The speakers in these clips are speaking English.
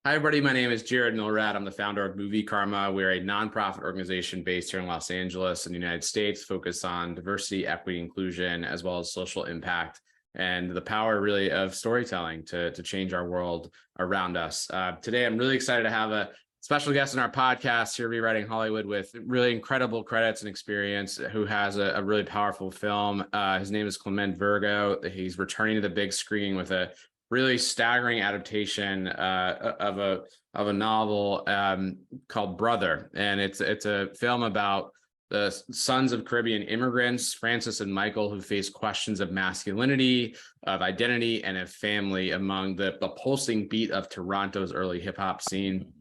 Hi, everybody. My name is Milrad. I'm the founder of Movie Karma. We're a nonprofit organization based here in Los Angeles in the United States, focused on diversity, equity, inclusion, as well as social impact and the power really of storytelling to change our world around us. Today, I'm really excited to have a special guest in our podcast here, Rewriting Hollywood, with really incredible credits and experience, who has a really powerful film. His name is Clement Virgo. He's returning to the big screen with a really staggering adaptation of a novel called Brother, and it's a film about the sons of Caribbean immigrants, Francis and Michael, who face questions of masculinity, of identity, and of family among the pulsing beat of Toronto's early hip hop scene.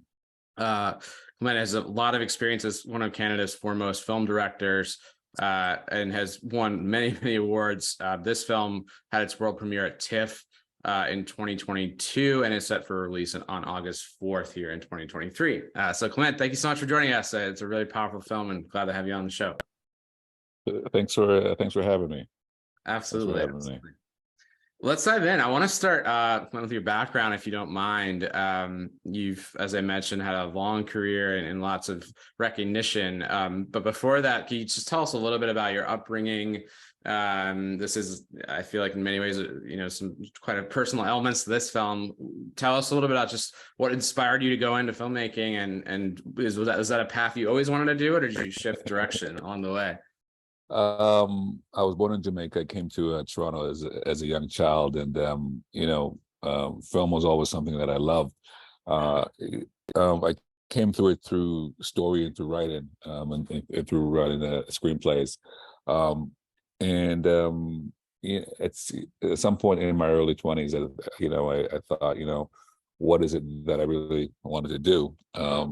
Clement has a lot of experience as one of Canada's foremost film directors, and has won many awards. This film had its world premiere at TIFF in 2022, and is set for release on August 4th here in 2023. So Clement, thank you so much for joining us. It's a really powerful film, and glad to have you on the show. Thanks for having me. Absolutely. Let's dive in. I want to start with your background, if you don't mind. You've, as I mentioned, had a long career and lots of recognition. But before that, can you just tell us a little bit about your upbringing? This is, I feel like in many ways, some quite a personal elements to this film. Tell us a little bit about just what inspired you to go into filmmaking, and was that a path you always wanted to do, or did you shift direction along the way? I was born in Jamaica. I came to Toronto as a young child, and film was always something that I loved. I came through it through story and through writing, and through writing screenplays. It's at some point in my early 20s that I thought, what is it that I really wanted to do? I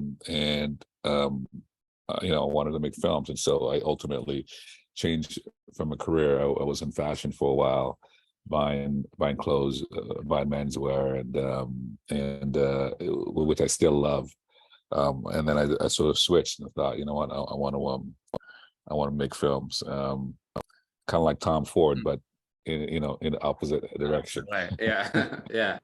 wanted to make films, and so I ultimately changed from a career. I was in fashion for a while, buying clothes, buying menswear, and which I still love. And then I sort of switched and thought, you know what, I want to make films, kind of like Tom Ford, but in the opposite direction. Right. Yeah. Yeah.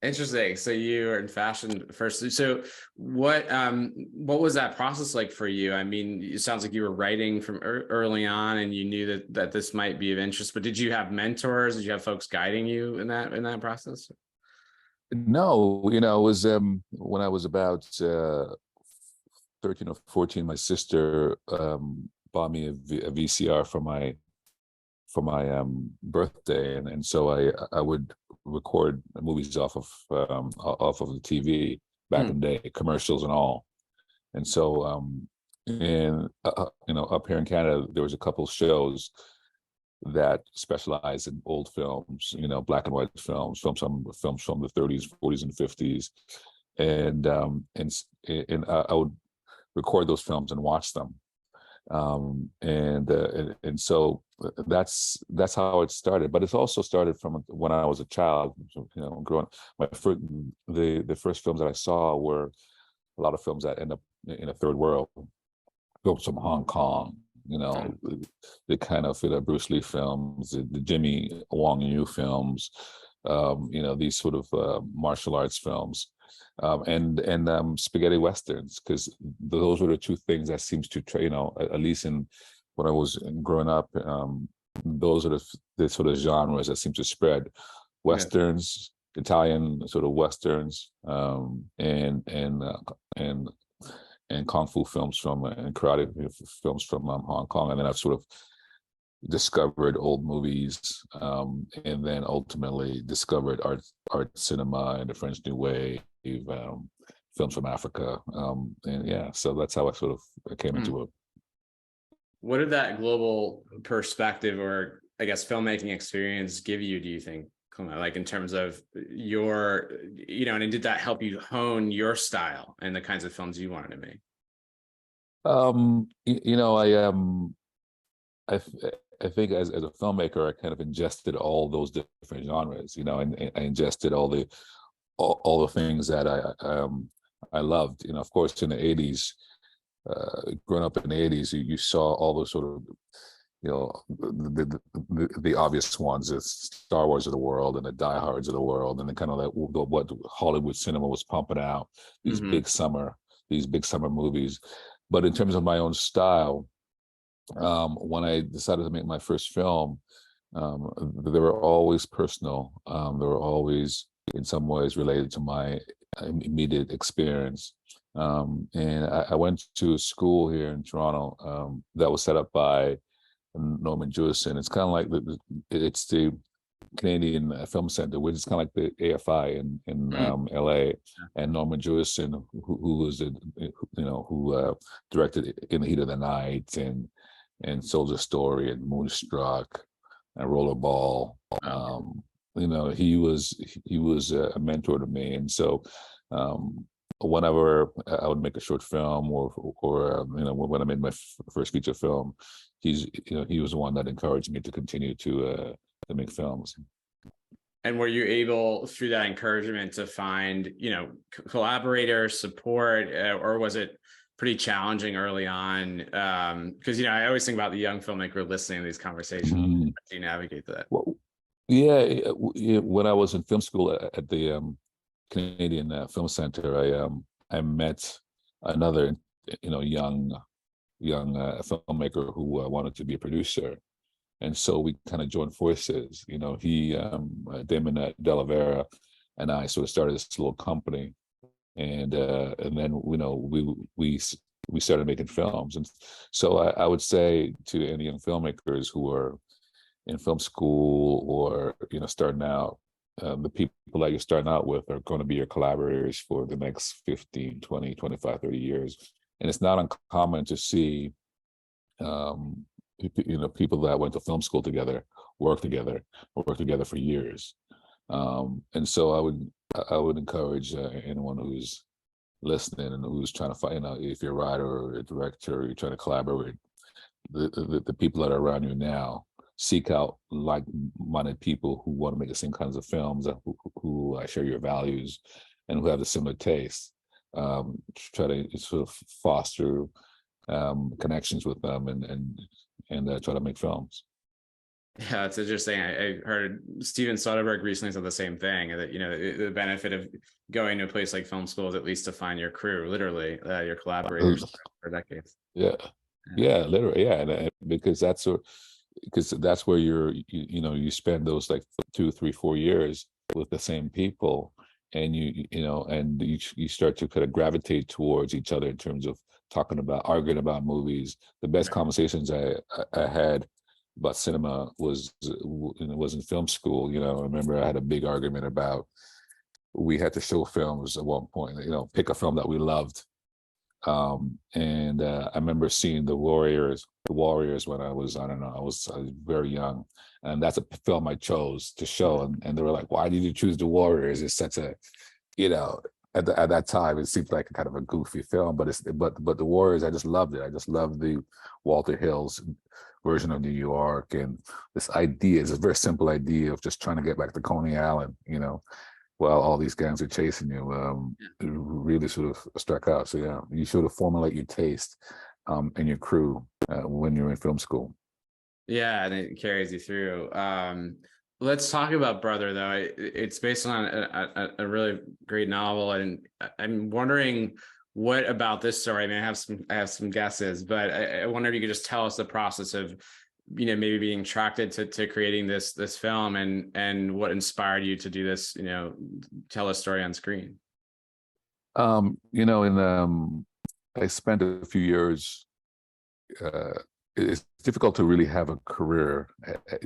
Interesting. So you were in fashion first. So what was that process like for you? I mean, it sounds like you were writing from early on, and you knew that this might be of interest. But did you have mentors? Did you have folks guiding you in that process? No, it was when I was about 13 or 14. My sister bought me a VCR for my birthday, and so I would record movies off of the TV back in the day, commercials and all. And so up here in Canada, there was a couple of shows that specialized in old films, black and white films from the 30s, 40s, and 50s, and I would record those films and watch them. And so that's how it started. But it's also started from when I was a child. Growing up, the first films that I saw were a lot of films that end up in a third world, films from Hong Kong. The kind of Bruce Lee films, the Jimmy Wong Yu films, these sort of martial arts films. And spaghetti westerns, because those were the two things that seems to at least when I was growing up, those are the sort of genres that seem to spread: westerns, Italian sort of westerns, and kung fu films and karate films from Hong Kong. And then I've sort of discovered old movies, and then ultimately discovered art cinema and the French New Wave, films from Africa, so that's how I sort of came into it. What did that global perspective, or I guess filmmaking experience, give you, do you think, like in terms of your, and did that help you hone your style and the kinds of films you wanted to make? I think as a filmmaker, I kind of ingested all those different genres, and I ingested all the things that I loved. Of course, in the 80s, growing up in the 80s, you saw all those sort of the obvious ones, it's Star Wars of the world and the diehards of the world, and then kind of like what Hollywood cinema was pumping out, these Mm-hmm. these big summer movies. But in terms of my own style, when I decided to make my first film, they were always personal. They were always in some ways related to my immediate experience. And I went to a school here in Toronto that was set up by Norman Jewison. It's kind of like it's the Canadian Film Center, which is kind of like the AFI in LA. And Norman Jewison, who was who directed In the Heat of the Night and Soldier Story and Moonstruck and Rollerball. He was a mentor to me, and so whenever I would make a short film or when I made my first feature film, he was the one that encouraged me to continue to make films. And were you able, through that encouragement, to find, collaborators, support, or was it pretty challenging early on? Because, I always think about the young filmmaker listening to these conversations. Mm-hmm. How do you navigate that? Well, yeah, when I was in film school at the Canadian Film Center, I met another, young filmmaker who wanted to be a producer, and so we kind of joined forces. He, Damon De La Vera, and I sort of started this little company, and then we started making films. And so I would say to any young filmmakers who are in film school or starting out, the people that you're starting out with are going to be your collaborators for the next 15, 20, 25, 30 years. And it's not uncommon to see people that went to film school together work together for years. And so I would encourage anyone who's listening and who's trying to find out, if you're a writer or a director, or you're trying to collaborate, the people that are around you now, seek out like-minded people who want to make the same kinds of films, who share your values and who have a similar taste. Try to sort of foster connections with them and try to make films. Yeah, it's interesting. I heard Steven Soderbergh recently said the same thing, that the benefit of going to a place like film school is at least to find your crew, literally your collaborators for decades. Yeah, literally, yeah, and because that's where you spend those like 2, 3, 4 years with the same people, and you start to kind of gravitate towards each other in terms of arguing about movies. The best conversations I had about cinema was in film school. I remember I had a big argument about, we had to show films at one point, pick a film that we loved. And I remember seeing The Warriors when I was, I don't know, I was very young, and that's a film I chose to show, and they were like, "Why did you choose The Warriors? It's such a, at that time it seemed like a kind of a goofy film, but The Warriors, I just loved it. I just loved the Walter Hill's version of New York, and this idea is a very simple idea of just trying to get back to Coney Island, while all these gangs are chasing you. It really sort of struck out. So yeah, you sort of formulate your taste and your crew when you're in film school. Yeah, and it carries you through. Let's talk about Brother, though. It's based on a really great novel, and I'm wondering what about this story. I mean, I have some guesses, but I wonder if you could just tell us the process of, maybe being attracted to creating this film, and what inspired you to do this, tell a story on screen. I spent a few years. It's difficult to really have a career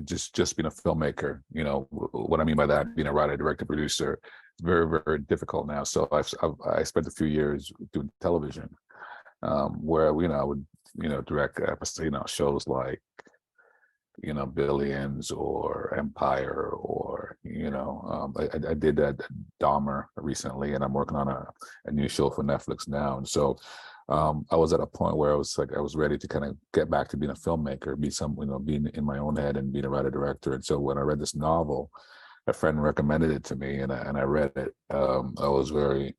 just being a filmmaker. What I mean by that, being a writer, director, producer, it's very, very difficult now. So I spent a few years doing television, where I would direct shows like Billions or Empire, or I did that Dahmer recently, and I'm working on a new show for Netflix now. And so I was at a point where I was ready to kind of get back to being a filmmaker, being in my own head and being a writer director. And so when I read this novel, a friend recommended it to me, and I read it. I was very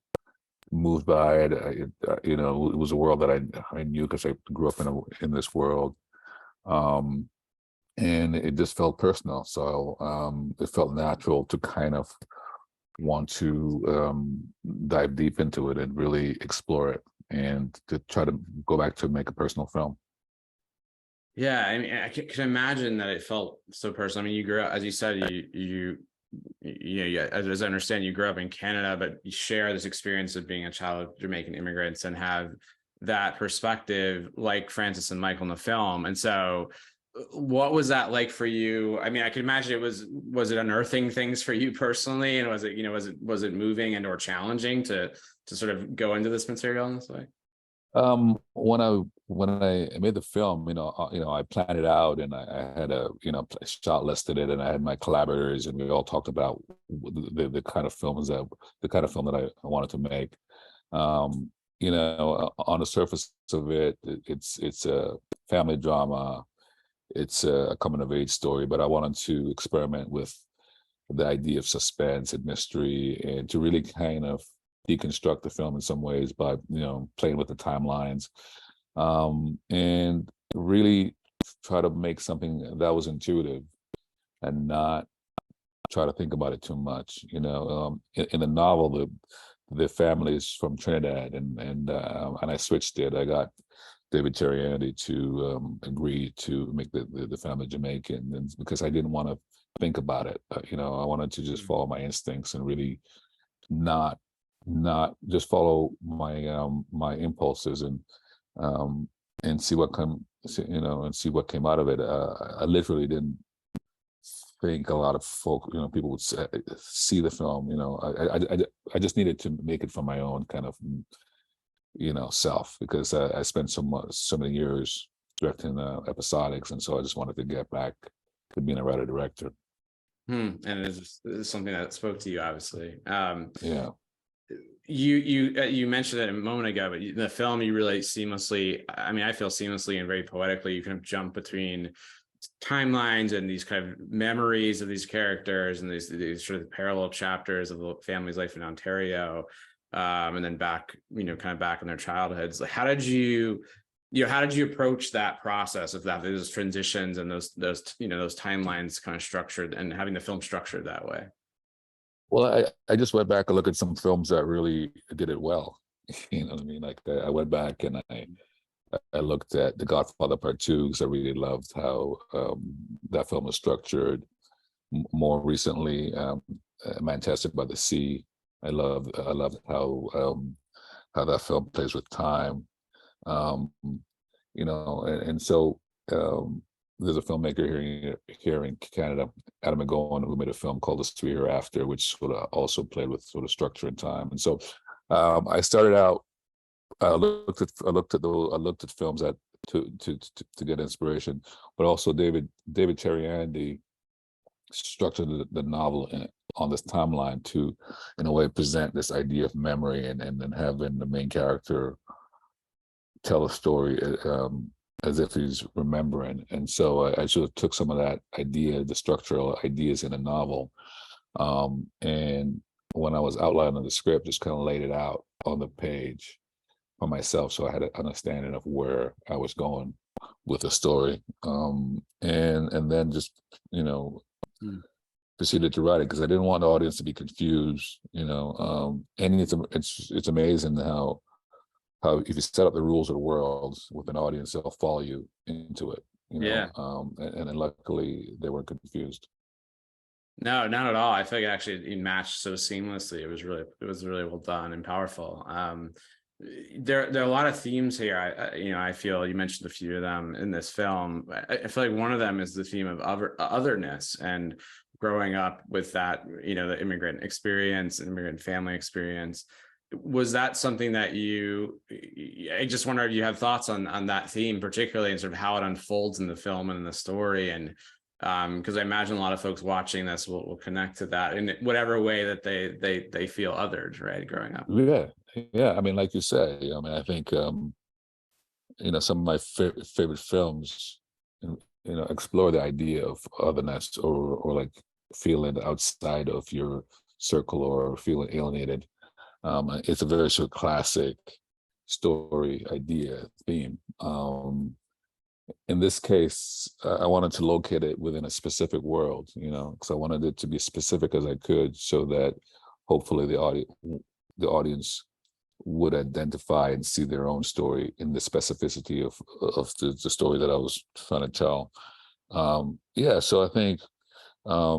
moved by it. It was a world that I knew, because I grew up in this world. and it just felt personal. So it felt natural to kind of want to dive deep into it and really explore it, and to try to go back to make a personal film. Yeah, I mean, I can imagine that it felt so personal. I mean, you grew up, as you said, as I understand, you grew up in Canada, but you share this experience of being a child of Jamaican immigrants and have that perspective, like Francis and Michael in the film. And so, what was that like for you? I mean, I could imagine was it unearthing things for you personally, and was it was it moving and or challenging to sort of go into this material in this way? When I made the film, I planned it out, and I had a shot listed it, and I had my collaborators, and we all talked about the kind of film that I wanted to make. On the surface of it, it's a family drama, it's a coming of age story, but I wanted to experiment with the idea of suspense and mystery, and to really kind of deconstruct the film in some ways by playing with the timelines, and really try to make something that was intuitive and not try to think about it too much. In the novel, the family is from Trinidad, and I switched it. I got David Chariandy to agree to make the family Jamaican, and because I didn't want to think about it. I wanted to just follow my instincts and really not just follow my impulses, and see what see what came out of it. I literally didn't think a lot of people would see the film. I just needed to make it for my own kind of self, because I spent so many years directing episodics, and so I just wanted to get back to being a writer director. And it's something that spoke to you, obviously. Yeah. You mentioned it a moment ago, but the film, you really seamlessly, I mean, I feel seamlessly and very poetically, you kind of jump between timelines and these kind of memories of these characters and these sort of parallel chapters of the family's life in Ontario, and then back, kind of back in their childhoods. Like, how did you approach that process of those transitions and those timelines kind of structured, and having the film structured that way? Well, I just went back and looked at some films that really did it well. You know what I mean? Like, I went back and I looked at The Godfather Part 2, because I really loved how that film was structured. More recently, Manchester by the Sea. I loved how that film plays with time. And so there's a filmmaker here in Canada, Adam McGowan, who made a film called The Street Hereafter, which sort of also played with sort of structure and time. And so I started out. I looked at films to get inspiration, but also David Chariandy structured the novel on this timeline to, in a way, present this idea of memory, and then having the main character tell a story as if he's remembering. And so I sort of took some of that idea, the structural ideas in the novel, and when I was outlining the script, just kind of laid it out on the page for myself, so I had an understanding of where I was going with the story, and then just proceeded to write it, because I didn't want the audience to be confused. And it's amazing how if you set up the rules of the world with an audience, they'll follow you into it. Yeah. And then luckily they weren't confused. No, not at all. I feel like it matched so seamlessly. It was really well done and powerful. There are a lot of themes here. I feel you mentioned a few of them in this film. I feel like one of them is the theme of otherness, and growing up with that, the immigrant experience, immigrant family experience. Was that something that I just wonder if you have thoughts on that theme, particularly, and sort of how it unfolds in the film and in the story, and because I imagine a lot of folks watching this will connect to that in whatever way that they feel othered, right, growing up. Yeah. I mean, like you say, I think some of my favorite films, explore the idea of otherness, or like feeling outside of your circle, or feeling alienated. It's a very sort of classic story, idea, theme. in this case, I wanted to locate it within a specific world, because I wanted it to be as specific as I could, so that hopefully the audience would identify and see their own story in the specificity of the story that I was trying to tell. Yeah, so I think uh,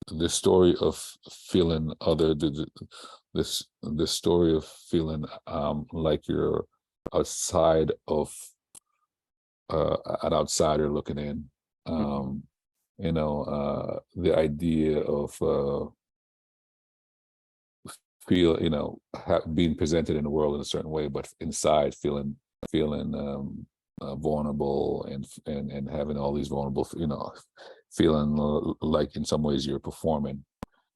the story of feeling other, the story of feeling like you're outside of an outsider looking in. The idea of being presented in the world in a certain way, but inside feeling vulnerable, and having all these vulnerable, feeling like in some ways you're performing,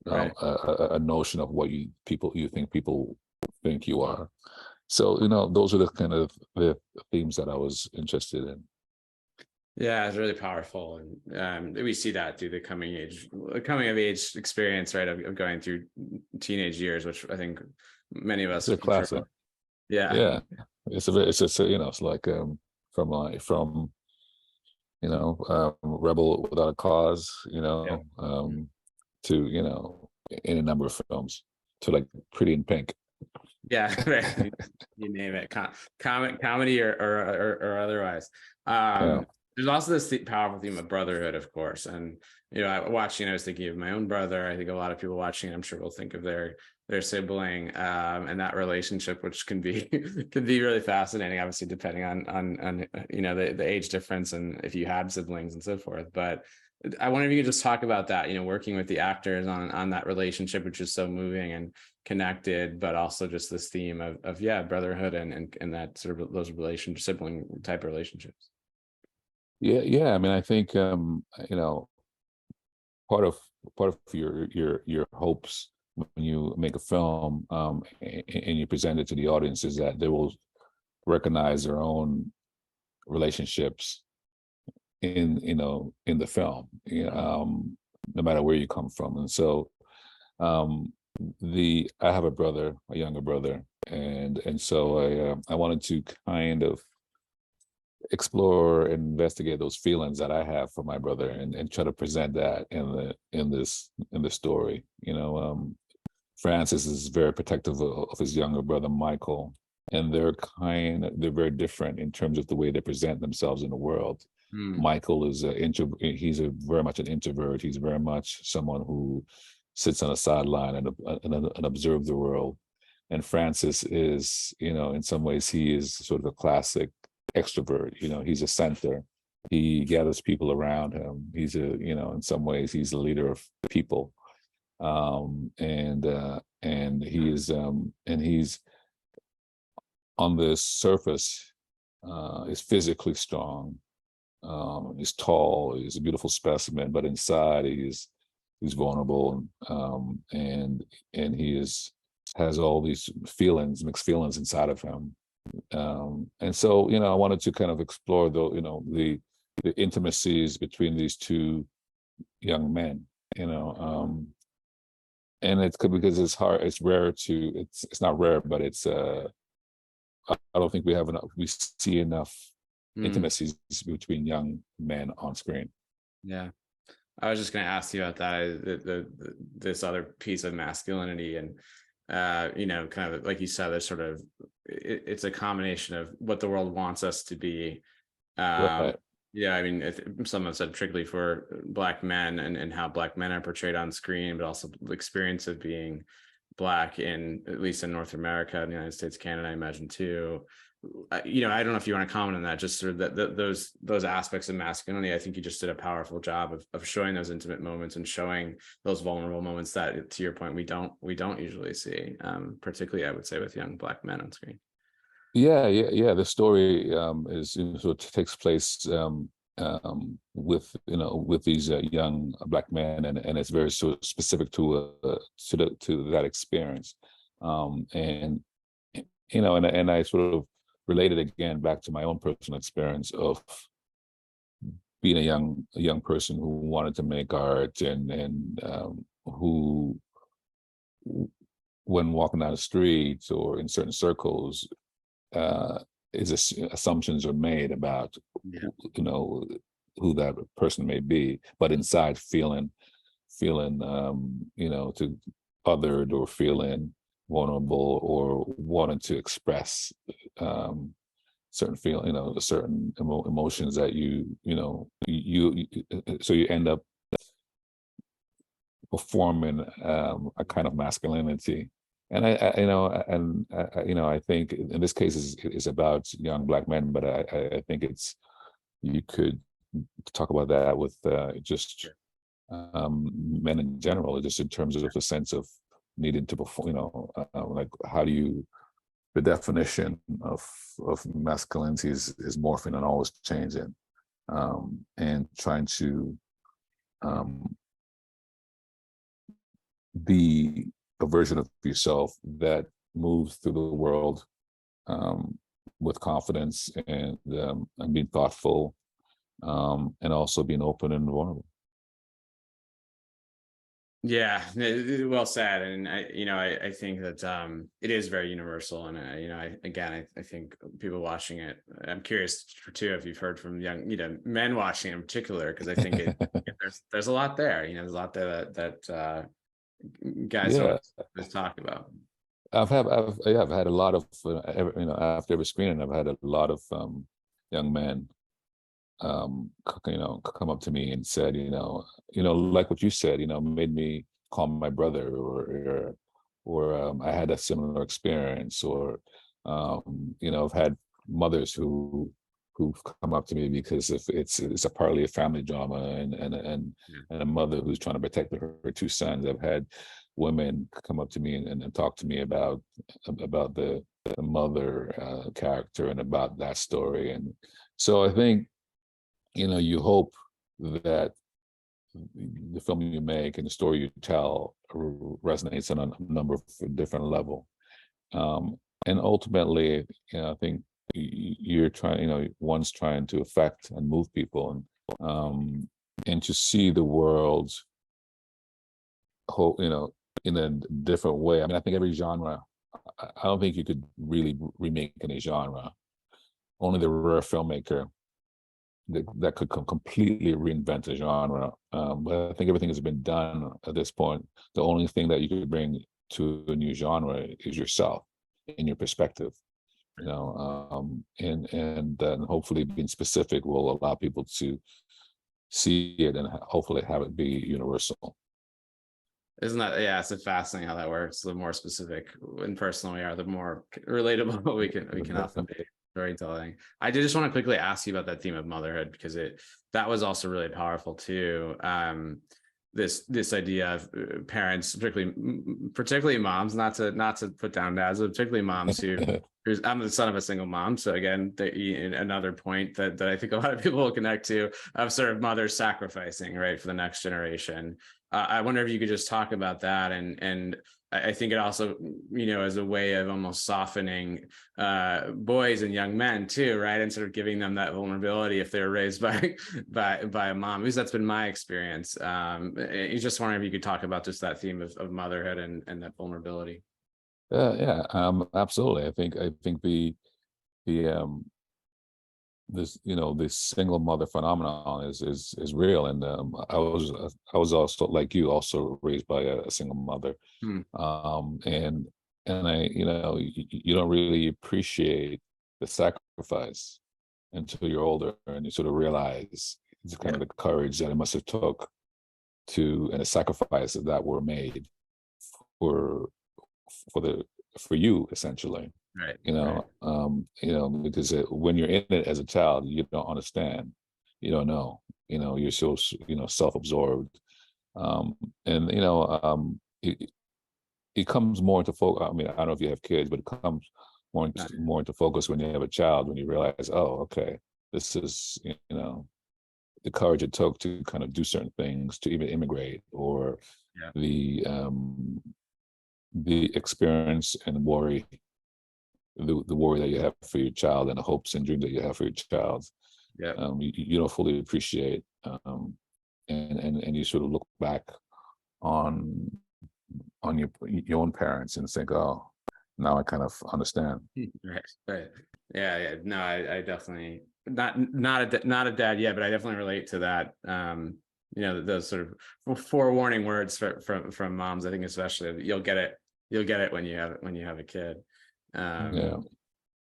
Right. a notion of what you think people think you are. So, those are the kind of the themes that I was interested in. Yeah, it's really powerful, and we see that through the coming of age experience, right? Of going through teenage years, which I think many of us It's a classic. Yeah, Yeah, it's like from Rebel Without a Cause, yeah, to in a number of films, to like Pretty in Pink. yeah. Right. You name it, comedy or otherwise. Yeah. There's also this powerful theme of brotherhood, of course, and I was thinking of my own brother. I think a lot of people watching, I'm sure, will think of their sibling, and that relationship, which can be can be really fascinating, obviously depending on the age difference and if you had siblings and so forth. But I wonder if you could just talk about that, working with the actors on that relationship, which is so moving and connected, but also just this theme of brotherhood and that sort of those sibling type of relationships. Yeah. I mean, I think part of your hopes when you make a film, and you present it to the audience, is that they will recognize their own relationships in the film, no matter where you come from. And so I have a younger brother, and so I wanted to kind of explore and investigate those feelings that I have for my brother, and try to present that in the story. Francis is very protective of his younger brother Michael, and they're very different in terms of the way they present themselves in the world. Michael is he's very much an introvert. He's very much someone who sits on a sideline and observes the world. And Francis is, in some ways, he is sort of a classic extrovert. He's a center. He gathers people around him. He's in some ways, he's a leader of people. And he's on the surface, is physically strong. He's tall. He's a beautiful specimen, but inside he's vulnerable, and he has all these mixed feelings inside of him. And so, I wanted to kind of explore the intimacies between these two young men, and it's because it's hard, it's not rare, but I don't think we see enough intimacies between young men on screen. Yeah. I was just going to ask you about that, this other piece of masculinity, and kind of like you said, there's sort of it's a combination of what the world wants us to be. Right. Yeah, I mean, someone said particularly for Black men and how Black men are portrayed on screen, but also the experience of being Black at least in North America, in the United States, Canada, I imagine too. I don't know if you want to comment on that, just sort of those aspects of masculinity. I think you just did a powerful job of showing those intimate moments and showing those vulnerable moments that, to your point, we don't usually see, particularly, I would say, with young Black men on screen. Yeah. The story takes place with these young Black men, and it's very sort of specific to that experience, and I sort of related again back to my own personal experience of being a young person who wanted to make art, and who, when walking down the streets or in certain circles, assumptions are made about Yeah. you know who that person may be, but inside feeling to othered or feeling vulnerable or wanting to express certain certain emotions that so you end up performing a kind of masculinity. And I think in this case is about young Black men, but I think you could talk about that with just men in general, just in terms of the sense of needing to perform, like how do you, the definition of masculinity is morphing and always changing, and trying to be a version of yourself that moves through the world with confidence and being thoughtful, and also being open and vulnerable. Yeah, well said. And I think that it is very universal. And I think people watching it, I'm curious too if you've heard from young men watching in particular, because I think there's a lot there. There's a lot there that guys don't talk about. I've had a lot of after every screening, I've had a lot of young men come up to me and said, like what you said, made me call my brother, or I had a similar experience, or I've had mothers who've come up to me because if it's a partly a family drama, and a mother who's trying to protect her two sons. I've had women come up to me and talk to me about the mother character and about that story. And so I think you hope that the film you make and the story you tell resonates on a number of different levels. And ultimately, I think you're trying, one's trying to affect and move people, and to see the world, in a different way. I mean, I think every genre, I don't think you could really remake any genre. Only the rare filmmaker that could completely reinvent a genre. But I think everything has been done at this point. The only thing that you could bring to a new genre is yourself and your perspective, and then hopefully being specific will allow people to see it and hopefully have it be universal. Isn't that, yeah, it's fascinating how that works. The more specific and personal we are, the more relatable we can often be. Storytelling. I did just want to quickly ask you about that theme of motherhood, because that was also really powerful too. This idea of parents, particularly moms, not to put down dads, but particularly moms who's, I'm the son of a single mom, so again, another point that I think a lot of people will connect to, of sort of mothers sacrificing, right, for the next generation. I wonder if you could just talk about that, and I think it also, as a way of almost softening boys and young men too, right? And sort of giving them that vulnerability if they're raised by a mom. At least that's been my experience. You just wondering if you could talk about just that theme of motherhood and that vulnerability. Absolutely. I think the this single mother phenomenon is real, and I was also, like you, also raised by a single mother. And I you don't really appreciate the sacrifice until you're older, and you sort of realize it's kind of the courage that it must have took and the sacrifices that were made for you, essentially. Right. Because when you're in it as a child, you don't understand, you don't know, you're so self-absorbed, and it comes more into focus. I mean, I don't know if you have kids, but it comes more into focus when you have a child, when you realize, oh, okay, this is the courage it took to kind of do certain things, to even immigrate, or the experience and worry, the worry that you have for your child, and the hopes and dreams that you have for your child. You don't fully appreciate, and you sort of look back on your own parents and think, oh, now I kind of understand. Right. Yeah. No, I definitely not a dad yet, but I definitely relate to that. Those sort of forewarning words from moms. I think especially you'll get it when you have a kid. Yeah.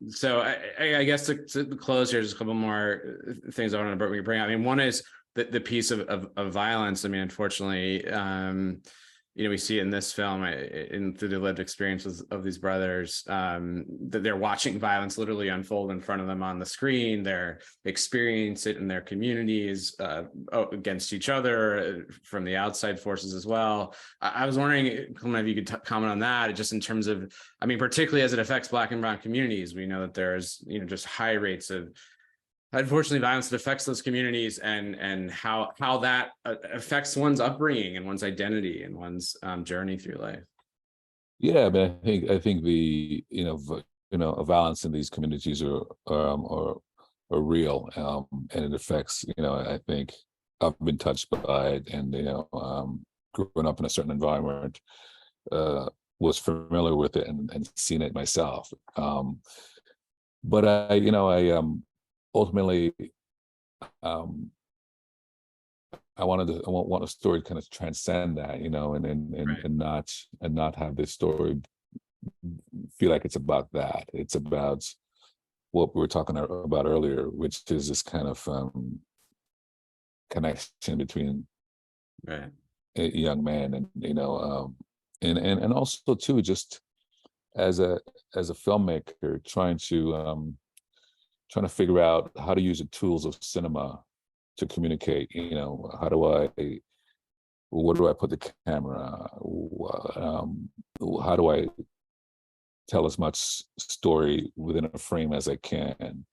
So I guess to close here, just a couple more things I want to bring up. I mean, one is the piece of violence. I mean, unfortunately, we see it in this film, through the lived experiences of these brothers, that they're watching violence literally unfold in front of them on the screen. They're experiencing it in their communities, against each other, from the outside forces as well. I was wondering, Clement, if you could comment on that, just in terms of, I mean, particularly as it affects Black and Brown communities. We know that there's, just high rates of, unfortunately, violence that affects those communities, and how that affects one's upbringing and one's identity and one's journey through life. Yeah, but I think the violence in these communities are real, and it affects. I think I've been touched by it, and growing up in a certain environment, was familiar with it and seen it myself. But I ultimately, I want a story to kind of transcend that, Right. and not have this story feel like it's about that. It's about what we were talking about earlier, which is this kind of connection between Right. a young man and and also too, just as a filmmaker, trying to figure out how to use the tools of cinema to communicate. Where do I put the camera? How do I tell as much story within a frame as I can?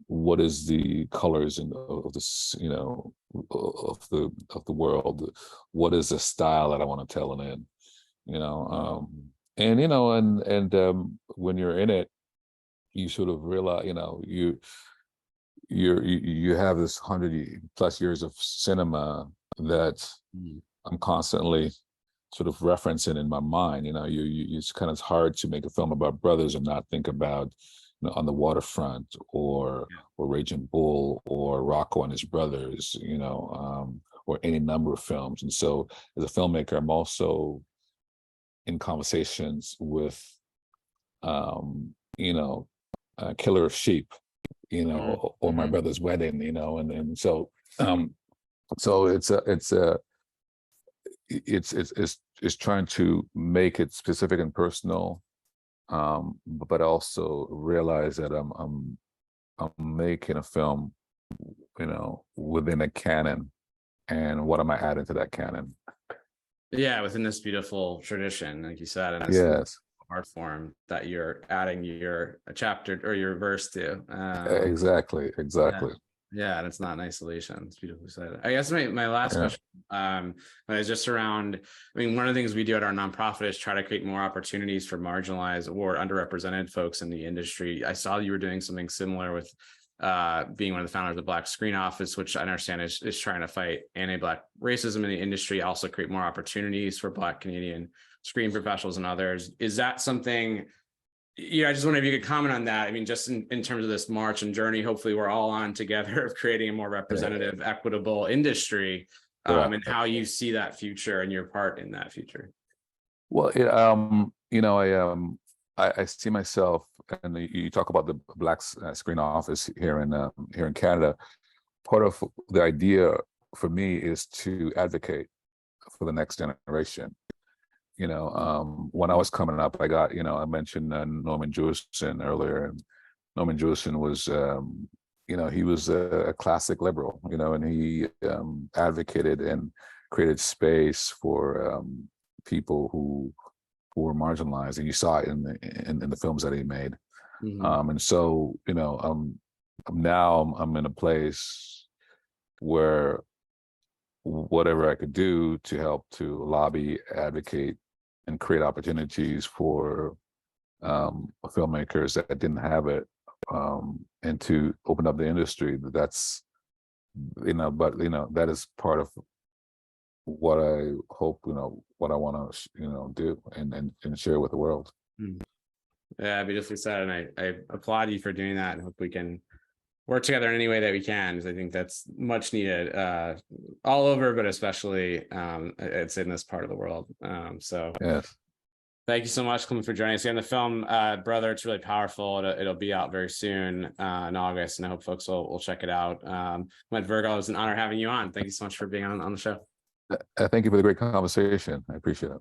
What is the colors of this, of the world? What is the style that I want to tell it in? When you're in it, you sort of realize, you have this 100+ years of cinema that I'm constantly sort of referencing in my mind. It's kind of hard to make a film about brothers and not think about, On the Waterfront, or Raging Bull, or Rocco and His Brothers, or any number of films. And so, as a filmmaker, I'm also in conversations with, Killer of Sheep, or My Brother's Wedding, and so it's trying to make it specific and personal, but also realize that I'm making a film, within a canon, and what am I adding to that canon? Yeah, within this beautiful tradition, like you said, and this Yes, art form that you're adding your chapter or your verse to. exactly. Yeah, and it's not in isolation. It's beautifully said. I guess my last question is just around, I mean, one of the things we do at our nonprofit is try to create more opportunities for marginalized or underrepresented folks in the industry. I saw you were doing something similar with being one of the founders of the Black Screen Office, which I understand is trying to fight anti-Black racism in the industry, also create more opportunities for Black Canadian screen professionals and others. Is that something, I just wonder if you could comment on that. I mean, just in terms of this march and journey, hopefully we're all on together of creating a more representative, equitable industry, and how you see that future and your part in that future. Well, I see myself, and you talk about the Black Screen Office here in Canada. Part of the idea for me is to advocate for the next generation. When I was coming up, I got, I mentioned Norman Jewison earlier, and Norman Jewison was, he was a classic liberal, and he advocated and created space for people who were marginalized, and you saw it in the films that he made. And so, I'm in a place where whatever I could do to help to lobby, advocate, and create opportunities for filmmakers that didn't have it, and to open up the industry. That's, that is part of what I hope, what I want to, do and share with the world. Yeah, beautifully said. And I applaud you for doing that, and hope we can work together in any way that we can, because I think that's much needed all over, but especially it's in this part of the world. So Yes. thank you so much, Clement, for joining us. And the film, Brother, it's really powerful. It'll be out very soon in August, and I hope folks will check it out. Clement Virgo, it was an honor having you on. Thank you so much for being on the show. Thank you for the great conversation. I appreciate it.